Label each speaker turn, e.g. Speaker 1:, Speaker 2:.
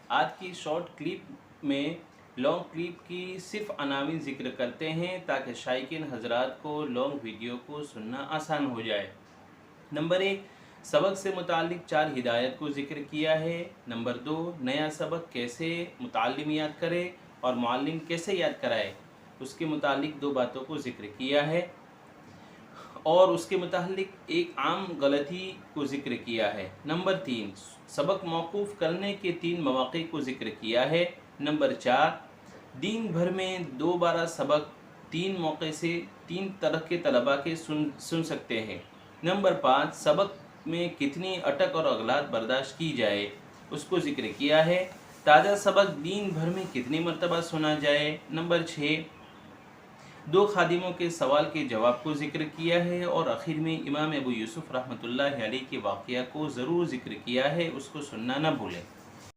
Speaker 1: आज की short clip में लॉन्ग क्लिप की सिर्फ अनावी ज़िक्र करते हैं ताकि शायकीन हजरात को लॉन्ग वीडियो को सुनना आसान हो जाए। नंबर 1, सबक से मुताल्लिक 4 हिदायत को ज़िक्र किया है। नंबर 2, नया सबक कैसे मुताल्लिम याद करे और मुअल्लिम कैसे याद कराए, उसके मुताल्लिक 2 बातों को ज़िक्र किया है और उसके मुताल्लिक एक आम गलती को ज़िक्र किया है। नंबर 3, सबक मौकूफ़ करने के 3 मौक़े को ज़िक्र किया है। नंबर 4, दिन भर में 2 बार सबक 3 मौके से 3 तरह के तलबा के सुन सकते हैं। नंबर 5, सबक में कितनी अटक और अगलात बर्दाश्त की जाए, उसको ज़िक्र किया है। ताज़ा सबक दिन भर में कितनी मरतबा सुना जाए। नंबर 6, 2 खादिमों के सवाल के जवाब को ज़िक्र किया है और आखिर में इमाम अबू यूसुफ़ रहमतुल्लाहि अलैह के वाक़या को ज़रूर ज़िक्र किया है, उसको सुनना न भूलें।